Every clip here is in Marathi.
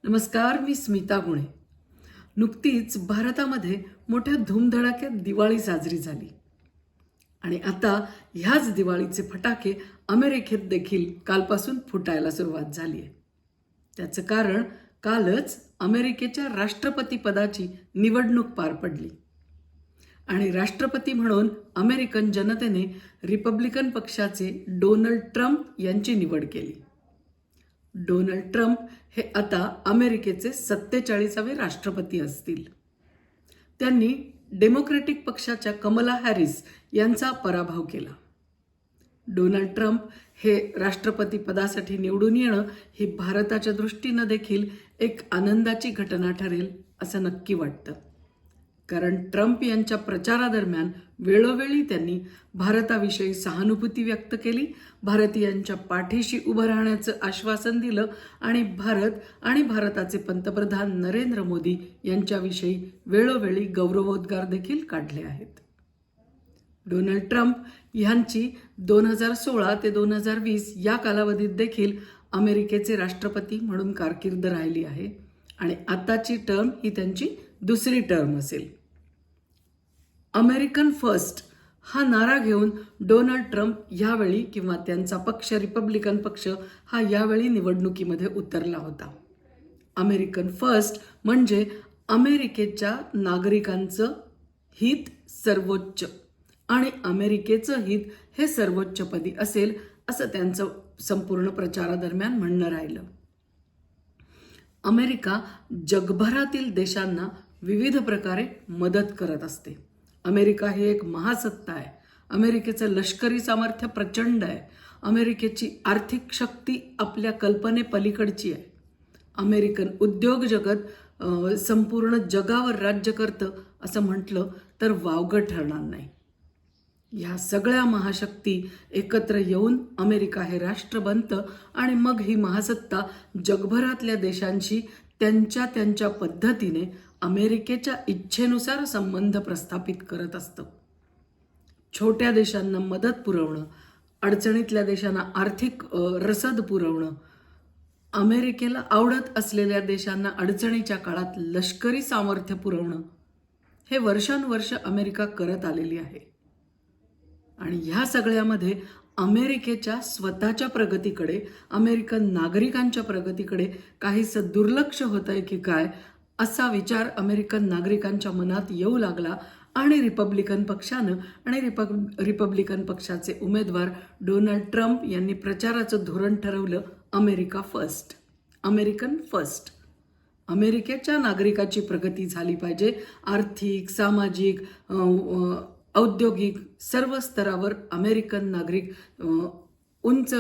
नमस्कार, मी स्मिता गुणे. नुकतीच भारतामध्ये मोठ्या धूमधडाक्यात दिवाळी साजरी झाली आणि आता ह्याच दिवाळीचे फटाके अमेरिकेत देखील कालपासून फुटायला सुरुवात झाली आहे. त्याचं कारण कालच अमेरिकेच्या राष्ट्रपती पदाची निवडणूक पार पडली आणि राष्ट्रपती म्हणून अमेरिकन जनतेने रिपब्लिकन पक्षाचे डोनाल्ड ट्रम्प यांची निवड केली. डोनाल्ड ट्रम्प हे आता अमेरिकेचे 47वे राष्ट्रपती असतील. त्यांनी डेमोक्रॅटिक पक्षाच्या कमला हॅरिस यांचा पराभव केला. डोनाल्ड ट्रम्प हे राष्ट्रपती पदासाठी निवडून येणं ही भारताच्या दृष्टीनं देखील एक आनंदाची घटना ठरेल असं नक्की वाटतं. कारण ट्रम्प यांच्या प्रचारादरम्यान वेळोवेळी त्यांनी भारताविषयी सहानुभूती व्यक्त केली, भारतीयांच्या पाठीशी उभं राहण्याचं आश्वासन दिलं आणि भारत आणि भारताचे पंतप्रधान नरेंद्र मोदी यांच्याविषयी वेळोवेळी गौरवोद्गार देखील काढले आहेत. डोनाल्ड ट्रम्प यांची 2016 ते 2020 या कालावधीत देखील अमेरिकेचे राष्ट्रपती म्हणून कारकीर्द राहिली आहे आणि आताची टर्म ही त्यांची दुसरी टर्म असेल. अमेरिकन फर्स्ट हा नारा घेऊन डोनाल्ड ट्रम्प यावेळी किंवा त्यांचा पक्ष रिपब्लिकन पक्ष हा यावेळी निवडणुकीमध्ये उतरला होता. अमेरिकन फर्स्ट म्हणजे अमेरिकेच्या नागरिकांचं हित सर्वोच्च आणि अमेरिकेचं हित हे सर्वोच्चपदी असेल असं त्यांचं संपूर्ण प्रचारादरम्यान म्हणणं राहिलं. अमेरिका जगभरातील देशांना विविध प्रकारे मदत करत असते. अमेरिका ही एक महासत्ता आहे. अमेरिकेचं लष्करी सामर्थ्य प्रचंड आहे. अमेरिकेची आर्थिक शक्ती आपल्या कल्पनेपलीकडची आहे. अमेरिकन उद्योग जगत संपूर्ण जगावर राज्य करतं असं म्हटलं तर वावगं ठरणार नाही. ह्या सगळ्या महाशक्ती एकत्र येऊन अमेरिका हे राष्ट्र बनतं आणि मग ही महासत्ता जगभरातल्या देशांशी त्यांच्या पद्धतीने अमेरिकेच्या इच्छेनुसार संबंध प्रस्थापित करत असतं. छोट्या देशांना मदत पुरवणं, अडचणीतल्या देशांना आर्थिक रसद पुरवणं, अमेरिकेला आवडत असलेल्या देशांना अडचणीच्या काळात लष्करी सामर्थ्य पुरवणं हे वर्षानुवर्ष अमेरिका करत आलेली आहे. आणि ह्या सगळ्यामध्ये अमेरिकेच्या स्वतःच्या प्रगतीकडे, अमेरिकन नागरिकांच्या प्रगतीकडे काहीसं दुर्लक्ष होत आहे की काय असा विचार अमेरिकन नागरिकांच्या मनात येऊ लागला आणि रिपब्लिकन पक्षानं आणि रिपब्लिकन पक्षाचे उमेदवार डोनाल्ड ट्रम्प यांनी प्रचाराचं धोरण ठरवलं अमेरिका फर्स्ट, अमेरिकन फर्स्ट. अमेरिकेच्या नागरिकाची प्रगती झाली पाहिजे. आर्थिक, सामाजिक, औद्योगिक सर्व स्तरावर अमेरिकन नागरिक उंच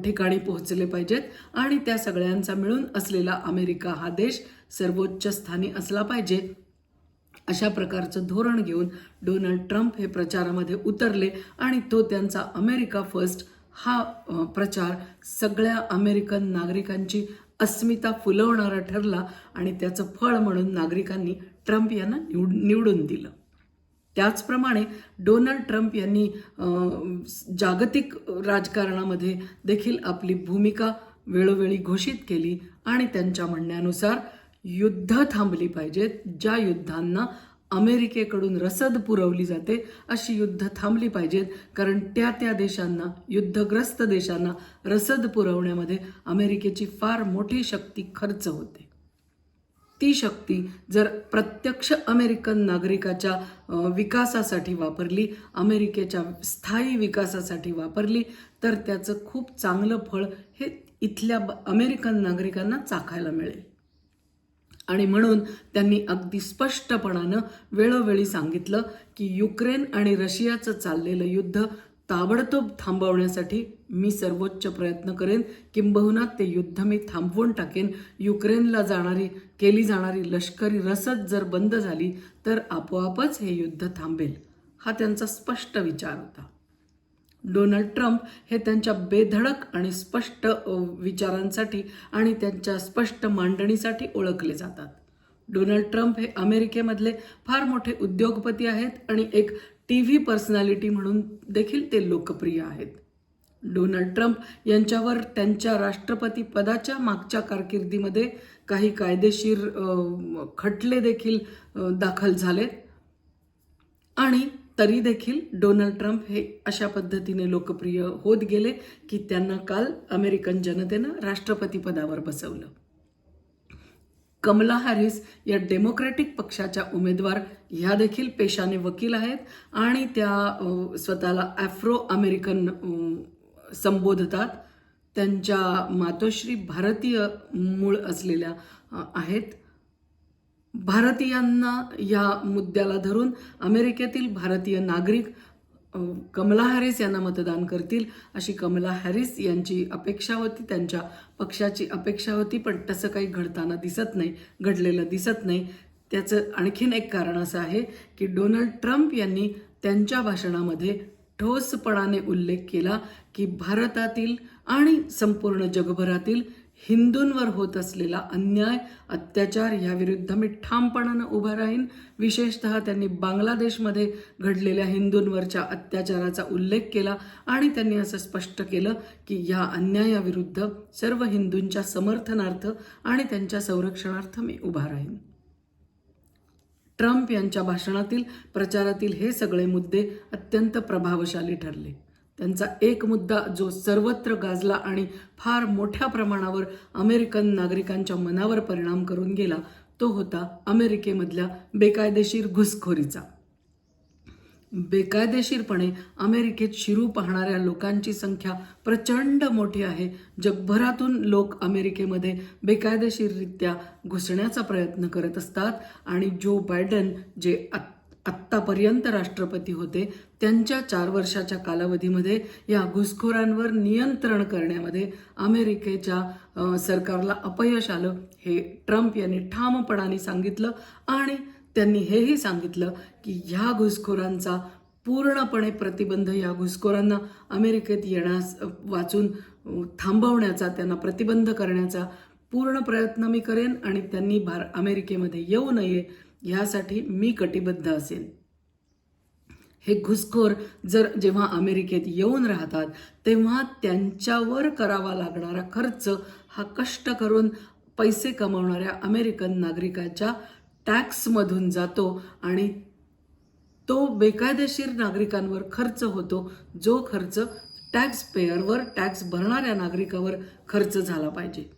ठिकाणी पोहोचले पाहिजेत आणि त्या सगळ्यांचा मिळून असलेला अमेरिका हा देश सर्वोच्च स्थानी असला पाहिजे. अशा प्रकारचं धोरण घेऊन डोनाल्ड ट्रम्प हे प्रचारामध्ये उतरले आणि तो त्यांचा अमेरिका फर्स्ट हा प्रचार सगळ्या अमेरिकन नागरिकांची अस्मिता फुलवणारा ठरला आणि त्याचं फळ म्हणून नागरिकांनी ट्रम्प यांना निवडून दिलं. त्याचप्रमाणे डोनाल्ड ट्रम्प यांनी जागतिक राजकारणामध्ये देखील आपली भूमिका वेळोवेळी घोषित केली आणि त्यांच्या म्हणण्यानुसार युद्ध थांबली पाहिजेत. ज्या युद्धांना अमेरिकेकडून रसद पुरवली जाते अशी युद्ध थांबली पाहिजेत, कारण त्या देशांना, युद्धग्रस्त देशांना रसद पुरवण्यामध्ये अमेरिकेची फार मोठी शक्ती खर्च होते. ती शक्ती जर प्रत्यक्ष अमेरिकन नागरिकाच्या विकासासाठी वापरली, अमेरिकेच्या स्थायी विकासासाठी वापरली तर त्याचं खूप चांगलं फळ हे इथल्या अमेरिकन नागरिकांना चाखायला मिळेल. आणि म्हणून त्यांनी अगदी स्पष्टपणानं वेळोवेळी सांगितलं की युक्रेन आणि रशियाचं चाललेलं युद्ध ताबडतोब थांबवण्यासाठी मी सर्वोच्च प्रयत्न करेन, किंबहुना ते युद्ध मी थांबवून टाकेन. युक्रेनला केली जाणारी लष्करी रसद जर बंद झाली तर आपोआपच हे युद्ध थांबेल. हा त्यांचा स्पष्ट विचार होता. डोनाल्ड ट्रम्प हे त्यांच्या बेधडक आणि स्पष्ट विचारांसाठी आणि त्यांच्या स्पष्ट मांडणीसाठी ओळखले जातात. डोनाल्ड ट्रम्प हे अमेरिकेमधले फार मोठे उद्योगपती आहेत आणि एक TV पर्सनॅलिटी म्हणून देखील ते लोकप्रिय आहेत. डोनाल्ड ट्रम्प यांच्यावर त्यांच्या राष्ट्रपती पदाच्या मागच्या कारकिर्दीमध्ये काही कायदेशीर खटले देखील दाखल झालेत आणि तरी देखील डोनाल्ड ट्रम्प हे अशा पद्धतीने लोकप्रिय होत गेले की त्यांना काल अमेरिकन जनतेनं राष्ट्रपती पदावर बसवलं. कमला हॅरिस या डेमोक्रॅटिक पक्षाच्या उमेदवार ह्या देखील पेशाने वकील आहेत आणि त्या स्वतःला आफ्रो अमेरिकन संबोधतात. त्यांच्या मातोश्री भारतीय मूळ असलेल्या आहेत. भारतीयांना या मुद्द्याला धरून अमेरिकेतील भारतीय नागरिक कमला हॅरिस यांना मतदान करतील अशी कमला हॅरिस यांची अपेक्षा होती, त्यांच्या पक्षाची अपेक्षा होती. पण तसं काही घडलेलं दिसत नाही. त्याचं आणखीन एक कारण असं आहे की डोनाल्ड ट्रम्प यांनी त्यांच्या भाषणामध्ये ठोसपणाने उल्लेख केला की भारतातील आणि संपूर्ण जगभरातील हिंदूंवर होत असलेला अन्याय, अत्याचार याविरुद्ध मी ठामपणानं उभा राहीन. विशेषतः त्यांनी बांगलादेशमध्ये घडलेल्या हिंदूंवरच्या अत्याचाराचा उल्लेख केला आणि त्यांनी असं स्पष्ट केलं की या अन्यायाविरुद्ध सर्व हिंदूंच्या समर्थनार्थ आणि त्यांच्या संरक्षणार्थ मी उभा राहीन. ट्रम्प यांच्या भाषणातील प्रचारातील हे सगळे मुद्दे अत्यंत प्रभावशाली ठरले. त्यांचा एक मुद्दा जो सर्वत्र गाजला आणि फार मोठ्या प्रमाणावर अमेरिकन नागरिकांच्या मनावर परिणाम करून गेला तो होता अमेरिकेमधल्या बेकायदेशीर घुसखोरीचा. बेकायदेशीरपणे अमेरिकेत शिरू पाहणाऱ्या लोकांची संख्या प्रचंड मोठी आहे. जगभरातून लोक अमेरिकेमध्ये बेकायदेशीररित्या घुसण्याचा प्रयत्न करत असतात आणि जो बायडन जे आत्तापर्यंत राष्ट्रपती होते त्यांच्या 4 वर्षाच्या कालावधीमध्ये या घुसखोरांवर नियंत्रण करण्यामध्ये अमेरिकेच्या सरकारला अपयश आलं हे ट्रम्प यांनी ठामपणाने सांगितलं आणि त्यांनी हेही सांगितलं की ह्या घुसखोरांचा पूर्णपणे प्रतिबंध, या घुसखोरांना अमेरिकेत येण्यास वाचून थांबवण्याचा, त्यांना प्रतिबंध करण्याचा पूर्ण प्रयत्न मी करेन आणि त्यांनी अमेरिकेमध्ये येऊ नये यासाठी मी कटिबद्ध असेन. हे घुसखोर जेव्हा अमेरिकेत येऊन राहतात तेव्हा त्यांच्यावर करावा लागणारा खर्च हा कष्ट करून पैसे कमावणाऱ्या अमेरिकन नागरिकाच्या टॅक्समधून जातो आणि तो बेकायदेशीर नागरिकांवर खर्च होतो, जो खर्च टॅक्स पेयरवर, टॅक्स भरणाऱ्या नागरिकावर खर्च झाला पाहिजे.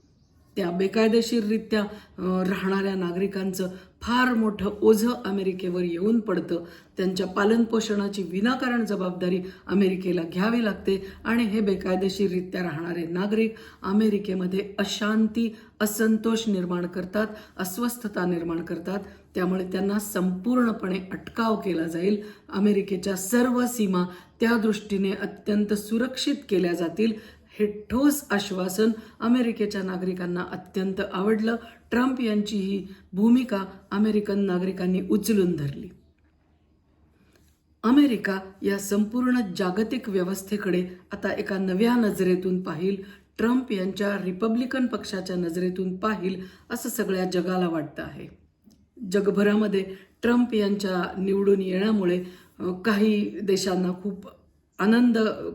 त्या बेकायदेशीररित्या राहणाऱ्या नागरिकांचं फार मोठं ओझं अमेरिकेवर येऊन पडतं. त्यांच्या पालनपोषणाची विनाकारण जबाबदारी अमेरिकेला घ्यावी लागते आणि हे बेकायदेशीररित्या राहणारे नागरिक अमेरिकेमध्ये अशांती, असंतोष निर्माण करतात, अस्वस्थता निर्माण करतात. त्यामुळे त्यांना संपूर्णपणे अटकाव केला जाईल. अमेरिकेच्या सर्व सीमा त्या दृष्टीने अत्यंत सुरक्षित केल्या जातील. हे ठोस आश्वासन अमेरिकेच्या नागरिकांना अत्यंत आवडलं. ट्रम्प यांची ही भूमिका अमेरिकन नागरिकांनी उचलून धरली. अमेरिका या संपूर्ण जागतिक व्यवस्थेकडे आता एका नव्या नजरेतून पाहिल, ट्रम्प यांच्या रिपब्लिकन पक्षाच्या नजरेतून पाहिल असं सगळ्या जगाला वाटतं आहे. जगभरामध्ये ट्रम्प यांच्या निवडून येण्यामुळे काही देशांना खूप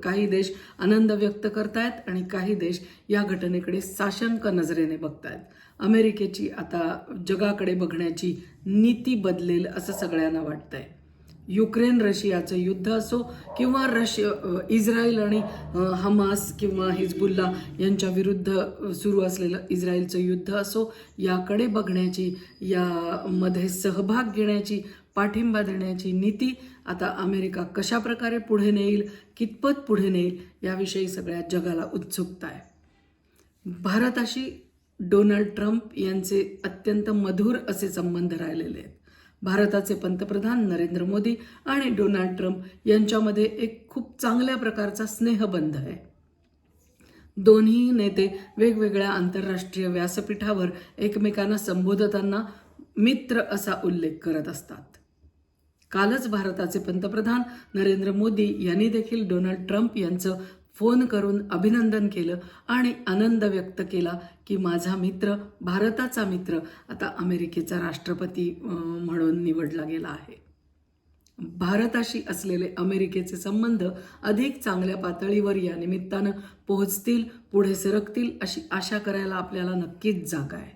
काही देश आनंद व्यक्त करतायत आणि काही देश या घटनेकडे साशंक नजरेने बघतायत. अमेरिकेची आता जगाकडे बघण्याची नीती बदलेल असं सगळ्यांना वाटतंय. युक्रेन रशियाचं युद्ध असो किंवा इस्रायल आणि हमास किंवा हिजबुल्ला यांच्या विरुद्ध सुरू असलेलं इस्रायलचं युद्ध असो, याकडे बघण्याची, यामध्ये सहभाग घेण्याची, पाठिंबा देण्याची नीती आता अमेरिका कशा प्रकारे पुढे नेईल, कितपत पुढे नेईल याविषयी सगळ्या जगाला उत्सुकता आहे. भारताशी डोनाल्ड ट्रम्प यांचे अत्यंत मधुर असे संबंध राहिलेले आहेत. भारताचे पंतप्रधान नरेंद्र मोदी आणि डोनाल्ड ट्रम्प यांच्यामध्ये एक खूप चांगल्या प्रकारचा स्नेहबंध आहे. दोन्ही नेते वेगवेगळ्या आंतरराष्ट्रीय व्यासपीठावर एकमेकांना संबोधताना मित्र असा उल्लेख करत असतात. कालच भारताचे पंतप्रधान नरेंद्र मोदी यांनी देखील डोनाल्ड ट्रम्प यांचं फोन करून अभिनंदन केलं आणि आनंद व्यक्त केला की माझा मित्र, भारताचा मित्र आता अमेरिकेचा राष्ट्रपती म्हणून निवडला गेला आहे. भारताशी असलेले अमेरिकेचे संबंध अधिक चांगल्या पातळीवर या निमित्तानं पोहोचतील, पुढे सरकतील अशी आशा करायला आपल्याला नक्कीच जागा आहे.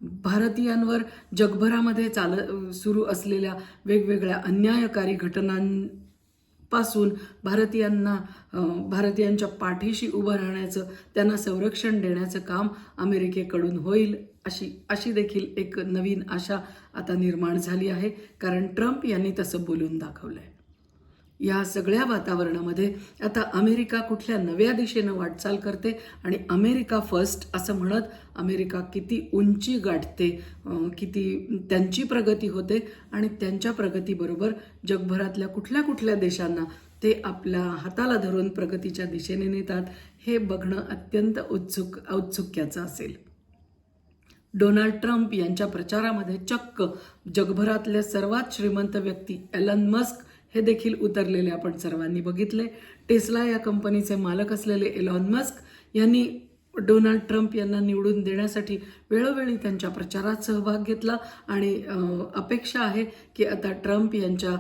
भारतीयांवर जगभरामध्ये सुरू असलेल्या वेगवेगळ्या अन्यायकारी घटनांपासून भारतीयांच्या पाठीशी उभं राहण्याचं, त्यांना संरक्षण देण्याचं काम अमेरिकेकडून होईल अशी देखील एक नवीन आशा आता निर्माण झाली आहे, कारण ट्रम्प यांनी तसं बोलून दाखवलंय. या सगळ्या वातावरणामध्ये आता अमेरिका कुठल्या नव्या दिशेनं वाटचाल करते आणि अमेरिका फर्स्ट असं म्हणत अमेरिका किती उंची गाठते, किती त्यांची प्रगती होते आणि त्यांच्या प्रगतीबरोबर जगभरातल्या कुठल्या कुठल्या देशांना ते आपल्या हाताला धरून प्रगतीच्या दिशेने नेतात, हे बघणं अत्यंत औत्सुक्याचं असेल. डोनाल्ड ट्रम्प यांच्या प्रचारामध्ये चक्क जगभरातल्या सर्वात श्रीमंत व्यक्ती एलन मस्क हे देखील उतरलेले आपण सर्वांनी बघितले. टेस्ला या कंपनीचे मालक असलेले एलॉन मस्क यांनी डोनाल्ड ट्रम्प यांना निवडून देण्यासाठी वेळोवेळी त्यांच्या प्रचारात सहभाग घेतला आणि अपेक्षा आहे की आता ट्रम्प यांच्या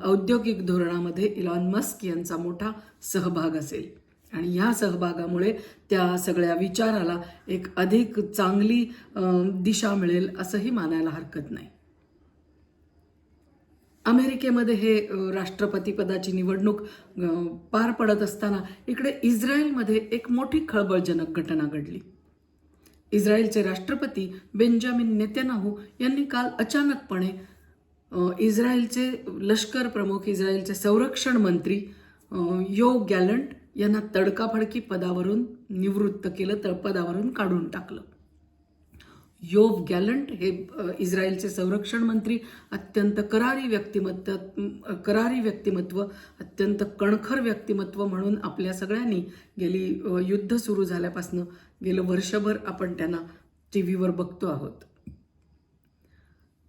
औद्योगिक धोरणामध्ये एलॉन मस्क यांचा मोठा सहभाग असेल आणि ह्या सहभागामुळे त्या सगळ्या विचाराला एक अधिक चांगली दिशा मिळेल असंही मानायला हरकत नाही. अमेरिकेमध्ये हे राष्ट्रपती पदाची निवडणूक पार पडत असताना इकडे इस्रायलमध्ये एक मोठी खळबळजनक घटना घडली. इस्रायलचे राष्ट्रपती बेंजामिन नेतन्याहू यांनी काल अचानकपणे इस्रायलचे लष्कर प्रमुख, इस्रायलचे संरक्षण मंत्री योव गॅलंट यांना तडकाफडकी पदावरून निवृत्त केलं, पदावरून काढून टाकलं. योव गॅलंट हे इस्रायलचे संरक्षण मंत्री अत्यंत करारी व्यक्तिमत्व, अत्यंत कणखर व्यक्तिमत्व म्हणून आपल्या सगळ्यांनी गेली युद्ध सुरू झाल्यापासून गेलं वर्षभर आपण त्यांना टीव्हीवर बघतो आहोत.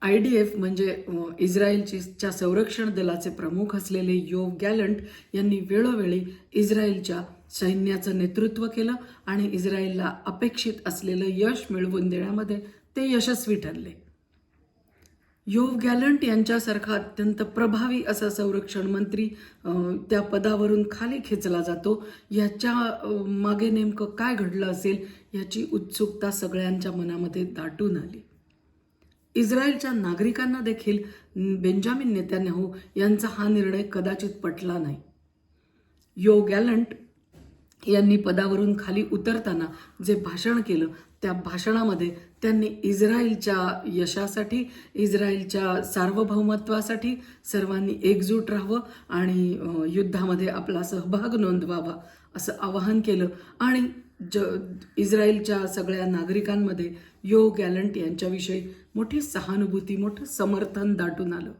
IDF म्हणजे इस्रायलच्या संरक्षण दलाचे प्रमुख असलेले योव गॅलंट यांनी वेळोवेळी इस्रायलच्या सैन्याचं नेतृत्व केलं आणि इस्रायलला अपेक्षित असलेलं यश मिळवून देण्यामध्ये ते यशस्वी ठरले. योव गॅलंट यांच्यासारखा अत्यंत प्रभावी असा संरक्षण मंत्री त्या पदावरून खाली खेचला जातो, याच्या मागे नेमकं काय घडलं असेल याची उत्सुकता सगळ्यांच्या मनामध्ये दाटून आली. इस्रायलच्या नागरिकांना देखील बेंजामिन नेतन्याहू यांचा हा निर्णय कदाचित पटला नाही. योव गॅलंट यांनी पदावरून खाली उतरताना जे भाषण केलं त्या भाषणामध्ये त्यांनी इस्रायलच्या यशासाठी, इस्रायलच्या सार्वभौमत्वासाठी सर्वांनी एकजूट राहावं आणि युद्धामध्ये आपला सहभाग नोंदवावा असं आवाहन केलं आणि इस्रायलच्या सगळ्या नागरिकांमध्ये योव गॅलंट यांच्याविषयी मोठी सहानुभूती, मोठं समर्थन दाटून आलं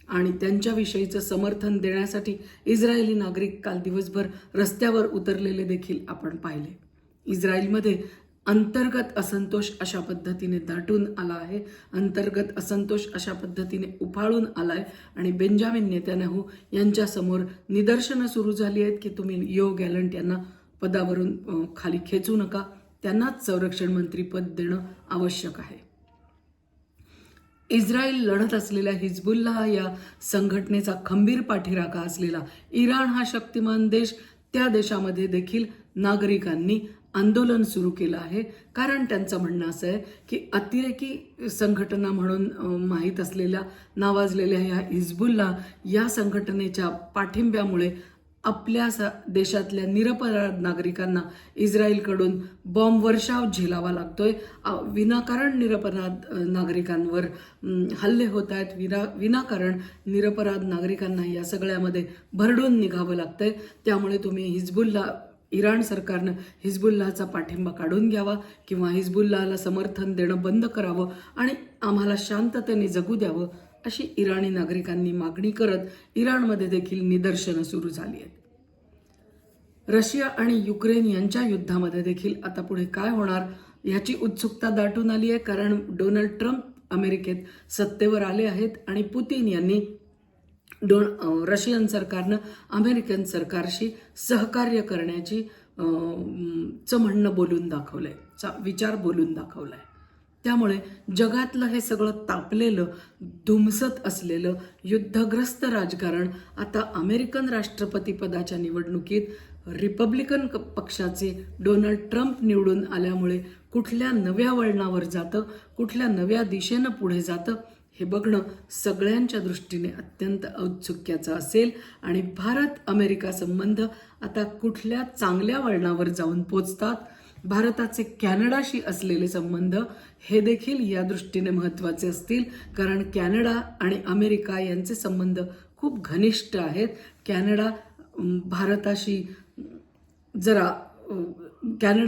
आणि त्यांच्याविषयीचं समर्थन देण्यासाठी इस्रायली नागरिक काल दिवसभर रस्त्यावर उतरलेले देखील आपण पाहिले. इस्रायलमध्ये अंतर्गत असंतोष अशा पद्धतीने दाटून आला आहे, अंतर्गत असंतोष अशा पद्धतीने उफाळून आलाय आणि बेंजामिन नेतन्याहू यांच्यासमोर निदर्शनं सुरू झाली आहेत की तुम्ही योव गॅलंट यांना पदावरून खाली खेचू नका, त्यांनाच संरक्षण मंत्री पद देणं आवश्यक आहे. इस्रायल लढत असलेल्या हिजबुल्लाह या संघटनेचा खंबीर पाठीराखा असलेला इराण हा शक्तिमान देश, त्या देशामध्ये देखील नागरिकांनी आंदोलन सुरू केलं आहे. कारण त्यांचं म्हणणं असं आहे की अतिरेकी संघटना म्हणून माहीत असलेल्या नावाजलेल्या या हिजबुल्लाह या संघटनेच्या पाठिंब्यामुळे आपल्या देशातल्या निरपराध नागरिकांना इस्रायलकडून बॉम्ब वर्षाव झेलावा लागतोय. विनाकारण निरपराध नागरिकांवर हल्ले होत आहेत, विनाकारण निरपराध नागरिकांना या सगळ्यामध्ये भरडून निघावं लागतंय. त्यामुळे तुम्ही इराण सरकारनं हिजबुल्लाहचा पाठिंबा काढून घ्यावा किंवा हिजबुल्लाहला समर्थन देणं बंद करावं आणि आम्हाला शांततेने जगू द्यावं अशी इराणी नागरिकांनी मागणी करत इराणमध्ये देखील निदर्शनं सुरू झाली आहेत. रशिया आणि युक्रेन यांच्या युद्धामध्ये देखील आता पुढे काय होणार याची उत्सुकता दाटून आली आहे. कारण डोनाल्ड ट्रम्प अमेरिकेत सत्तेवर आले आहेत आणि पुतीन यांनी रशियन सरकारनं अमेरिकन सरकारशी सहकार्य करण्याची म्हणणं बोलून दाखवलंय, विचार बोलून दाखवलाय. त्यामुळे जगातलं हे सगळं तापलेलं, धुमसत असलेलं युद्धग्रस्त राजकारण आता अमेरिकन राष्ट्रपतीपदाच्या निवडणुकीत रिपब्लिकन पक्षाचे डोनाल्ड ट्रम्प निवडून आल्यामुळे कुठल्या नव्या वळणावर जातं, कुठल्या नव्या दिशेनं पुढे जातं हे बघणं सगळ्यांच्या दृष्टीने अत्यंत औत्सुक्याचं असेल. आणि भारत अमेरिका संबंध आता कुठल्या चांगल्या वळणावर जाऊन पोचतात, भारताचे कॅनडाशी असलेले संबंध हे देखील या दृष्टीने महत्त्वाचे असतील, कारण कॅनडा आणि अमेरिका यांचे संबंध खूप घनिष्ठ आहेत. कॅनडा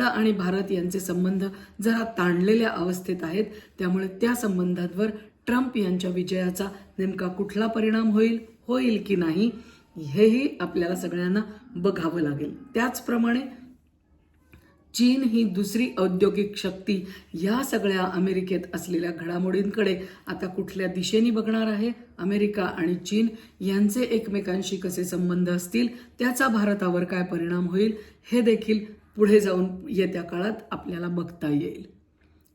आणि भारत यांचे संबंध जरा ताणलेल्या अवस्थेत आहेत. त्यामुळे त्या संबंधांवर ट्रम्प यांच्या विजयाचा नेमका कुठला परिणाम होईल की नाही हेही आपल्याला सगळ्यांना बघावं लागेल. त्याचप्रमाणे चीन ही दुसरी औद्योगिक शक्ती या सगळ्या अमेरिकेत असलेल्या घडामोडींकडे आता कुठल्या दिशेने बघणार आहे, अमेरिका आणि चीन यांचे एकमेकांशी कसे संबंध असतील, त्याचा भारतावर काय परिणाम होईल हे देखील पुढे जाऊन येत्या काळात आपल्याला बघता येईल.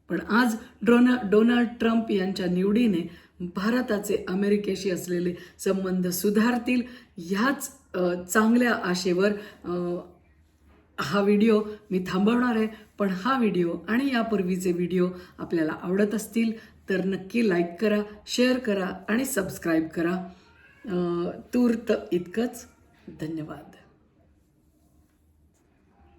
पण आज डोनाल्ड ट्रम्प यांच्या निवडीने भारताचे अमेरिकेशी असलेले संबंध सुधारतील ह्याच चांगल्या आशेवर हा व्हिडिओ मी थांबवणार आहे. पण हा व्हिडिओ आणि यापूर्वीचे व्हिडिओ आपल्याला आवडत असतील तर नक्की लाईक करा, शेअर करा आणि सबस्क्राईब करा. तूर्त इतकंच. धन्यवाद.